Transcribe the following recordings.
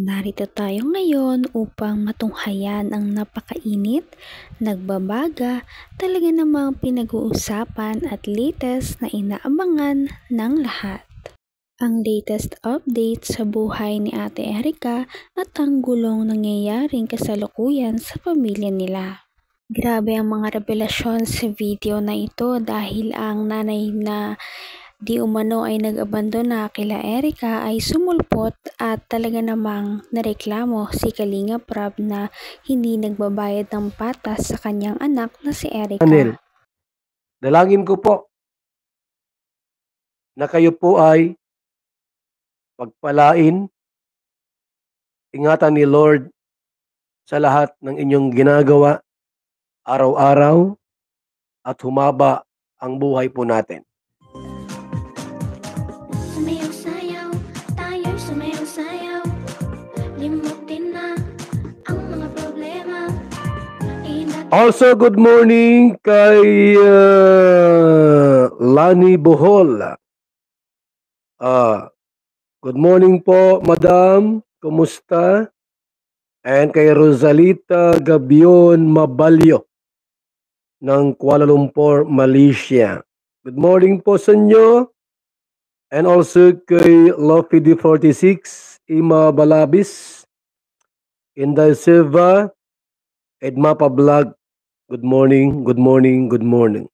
Narito tayo ngayon upang matunghayan ang napakainit, nagbabaga, talaga namang pinag-uusapan at latest na inaabangan ng lahat. Ang latest update sa buhay ni Ate Erica at ang gulong nangyayaring kasalukuyan sa pamilya nila. Grabe ang mga revelasyon sa video na ito dahil ang nanay na di umano ay nag-abandona kila Erica ay sumulpot at talaga namang nareklamo si Kalinga Prab na hindi nagbabayad ng patas sa kanyang anak na si Erica. Daniel, dalangin ko po na kayo po ay pagpalain, ingatan ni Lord sa lahat ng inyong ginagawa araw-araw at humaba ang buhay po natin. Sumayaw-sayaw, tayo'y sumayaw-sayaw. Limutin na ang mga problema. Also, good morning kay Lani Bohol. Good morning po, Madam. Kumusta? And kay Rosalita Gabion Mabalyo ng Kuala Lumpur, Malaysia. Good morning po sa inyo. And also kay Lofi D46, Ima Balabis, Inday Silva, Edma Pablag. Good morning, good morning, good morning.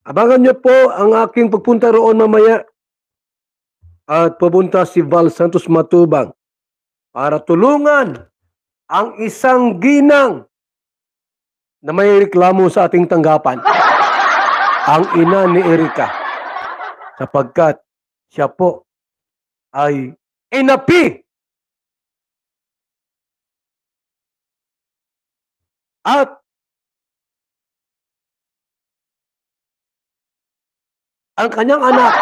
Abangan niyo po ang aking pagpunta roon mamaya at pupunta si Val Santos Matubang para tulungan ang isang ginang na may reklamo sa ating tanggapan, ang ina ni Erica, sapagkat siya po ay inapi at ang kanyang anak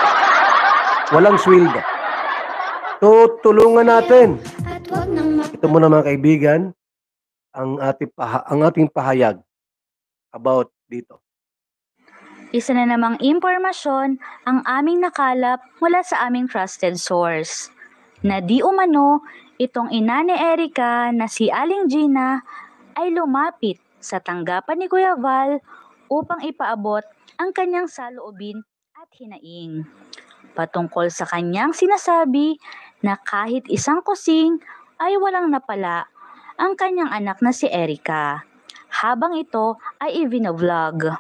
walang sweldo. Tutulungan natin. Ito muna mga kaibigan, ang ating pahayag about dito. Isa na namang impormasyon ang aming nakalap mula sa aming trusted source, na di umano itong ina ni Erica na si Aling Gina ay lumapit sa tanggapan ni Kuya Val upang ipaabot ang kanyang saloobin at hinaing patungkol sa kanyang sinasabi na kahit isang kusing ay walang napala ang kanyang anak na si Erica habang ito ay i-vlog.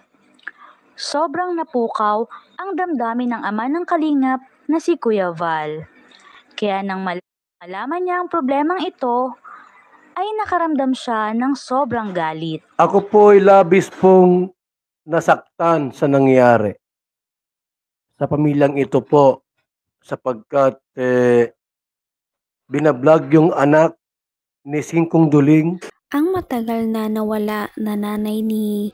Sobrang napukaw ang damdamin ng ama ng kalingap na si Kuya Val. Kaya nang malaman niya ang problemang ito, ay nakaramdam siya ng sobrang galit. Ako po ay labis pong nasaktan sa nangyari sa pamilyang ito po, sapagkat binablog yung anak ni Singkong Duling. Ang matagal na nawala na nanay ni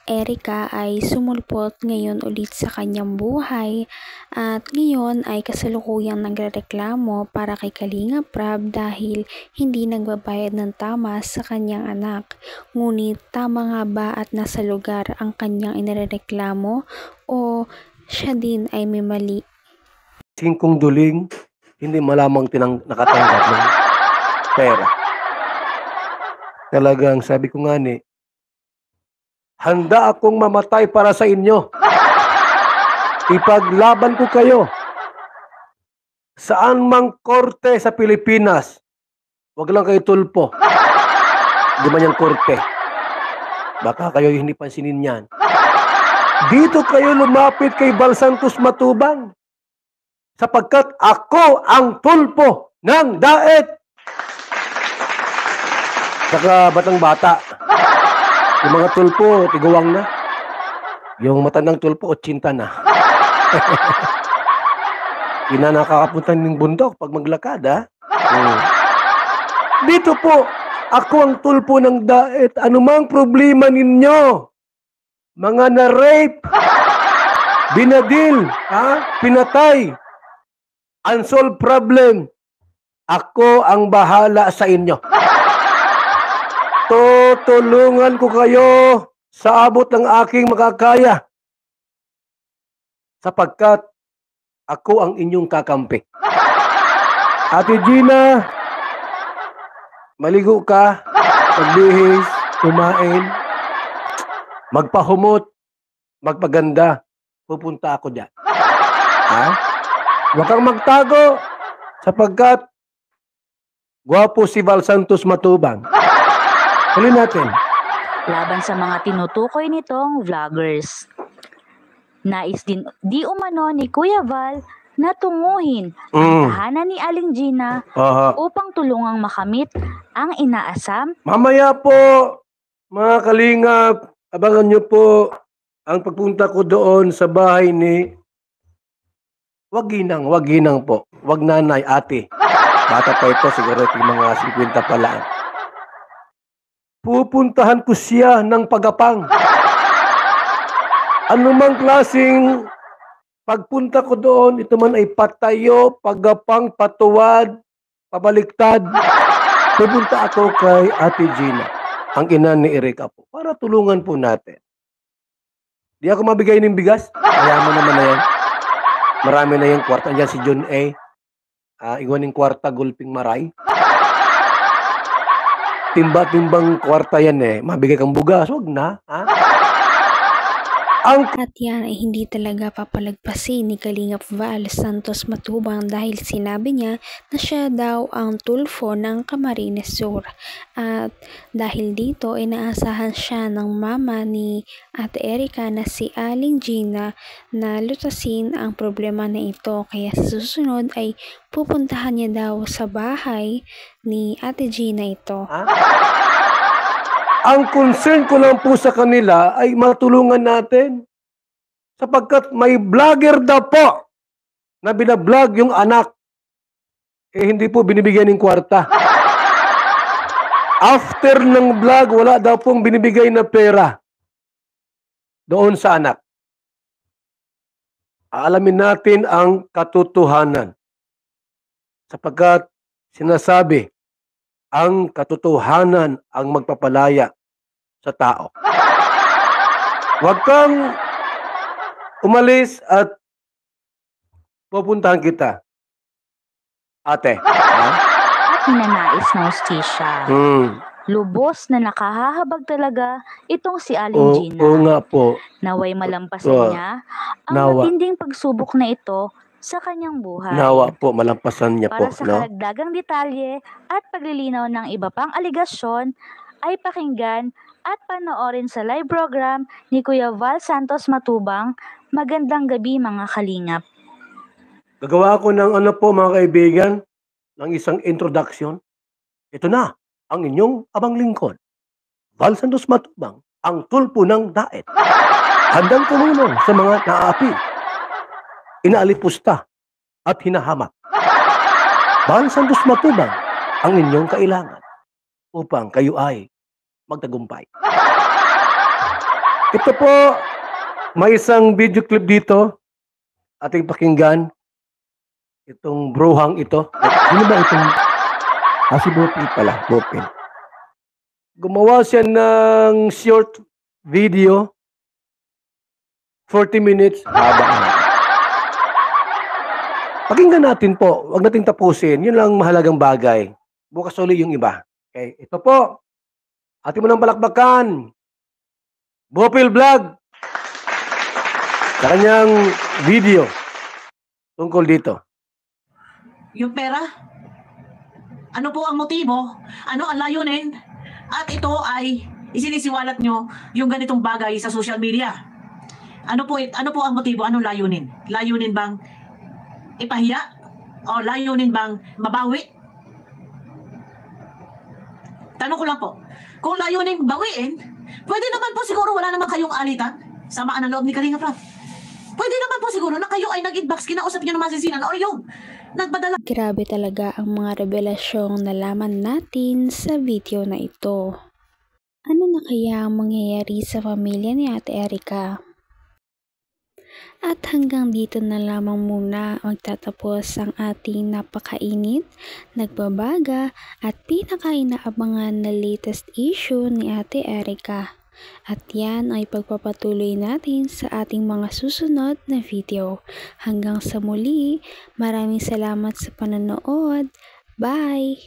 Erica ay sumulpot ngayon ulit sa kanyang buhay at ngayon ay kasalukuyang nagrereklamo para kay Kalinga Prab dahil hindi nagbabayad ng tama sa kanyang anak. Ngunit tama nga ba at nasa lugar ang kanyang inireklamo o siya din ay may mali? Singkong Duling hindi malamang nakatanggap ng pera. Talagang sabi ko nga ni, handa akong mamatay para sa inyo. Ipaglaban ko kayo. Saan mang korte sa Pilipinas, wag lang kayo tulpo. Di man yung korte. Baka kayo hindi pansinin yan. Dito kayo lumapit kay Val Santos Matubang, sapagkat ako ang tulpo ng daet. Saka batang-bata. Yung mga tulpo, tiguwang na. Yung matandang tulpo, 80 na. Hindi na nakakapunta ng bundok pag maglakad, ha? Dito po, ako ang tulpo ng daet. Ano mang problema ninyo? Mga na-rape, binadil, pinatay, unsolved problem. Ako ang bahala sa inyo. Tutulungan ko kayo sa abot ng aking makakaya, sapagkat ako ang inyong kakampi. Ate Gina, maligo ka, magbihis, kumain, magpahumot, magpaganda, pupunta ako dyan. Ha? Huwag kang magtago sapagkat gwapo si Val Santos Matubang. Huli natin. Laban sa mga tinutukoy nitong vloggers. Nais din di umano ni Kuya Val na tunguhin ang tahanan ni Aling Gina upang tulungang makamit ang inaasam. Mamaya po, mga kalingap, abangan nyo po ang pagpunta ko doon sa bahay ni wag ginang po. Wag nanay, ate. Bata pa ito, siguro ito yung mga 50 pa lang. Pupuntahan ko siya ng pagapang. Anumang klaseng pagpunta ko doon, ito man ay patayo, pagapang, patuwad, pabaliktad. Pupunta ako kay Ate Gina, ang ina ni Erika po, para tulungan po natin. Di ako mabigay ng bigas, mayaman naman na yan. Marami na yung kwarta. Diyan si John A. Iwaning kwarta, gulping maray. Timba-timbang kwarta yan eh. Mabigay kang bugas, wag na. Ha? At yan ay hindi talaga papalagpasin ni Kalingap Val Santos Matubang dahil sinabi niya na siya daw ang tulfo ng Camarines Sur. At dahil dito ay naasahan siya ng mama ni Ate Erika na si Aling Gina na lutasin ang problema na ito. Kaya sa susunod ay pupuntahan niya daw sa bahay ni Ate Gina ito. Ang concern ko lang po sa kanila ay matulungan natin. Sapagkat may vlogger daw po na binablog yung anak. Hindi po binibigyan ng kwarta. After ng vlog, wala daw pong binibigay na pera doon sa anak. Aalamin natin ang katotohanan. Sapagkat sinasabi, ang katotohanan ang magpapalaya sa tao. Huwag kang umalis at pupuntahan kita. Ate. At ninanais na hustisya. Lubos na nakahahabag talaga itong si Aling Gina. Oo nga po. Naway malampasan niya ang matinding pagsubok na ito sa kanyang buhay. Nawa po, malampasan niya po. Para sa karagdagang detalye at paglilinaw ng iba pang aligasyon, ay pakinggan at panoorin sa live program ni Kuya Val Santos Matubang. Magandang gabi mga kalingap. Gagawa ko ng mga kaibigan, ng isang introduction. Ito na, ang inyong abang lingkod. Val Santos Matubang, ang tulpo ng daet. Handang tumulong sa mga naaapi. Inaalipusta at hinahamak. Val Santos Matubang ang inyong kailangan upang kayo ay magtagumpay. Ito po, may isang video clip dito ating pakinggan. Itong bruhang ito. Ano ba itong? Si Bopil pala. Bopil. Gumawa siya ng short video. 40 minutes. Haba na. Pakinggan natin po. Huwag nating tapusin. Yun lang mahalagang bagay. Bukas ulit yung iba. Okay. Ito po. Atin mo ng palakbakan. Bopil Vlog. Sa kanyang video. Tungkol dito. Yung pera? Ano po ang motibo? Ano ang layunin? At ito ay isinisiwalat nyo yung ganitong bagay sa social media. Ano po ang motibo? Anong layunin? Layunin bang ipahiya? O layunin bang mabawi? Tanong ko lang po, kung layunin bawiin, pwede naman po siguro wala naman kayong alitan. Samaan ang loob ni Kalinga Prab. Pwede naman po siguro na kayo ay nag-inbox, kinausap nyo ng masisinan o yung nagpadala. Grabe talaga ang mga revelasyong nalaman natin sa video na ito. Ano na kaya ang mangyayari sa pamilya ni Ate Erika? At hanggang dito na lamang muna magtatapos ang ating napakainit, nagbabaga at pinakainaabangan na latest issue ni Ate Erika. At yan ay pagpapatuloy natin sa ating mga susunod na video. Hanggang sa muli, maraming salamat sa panonood. Bye!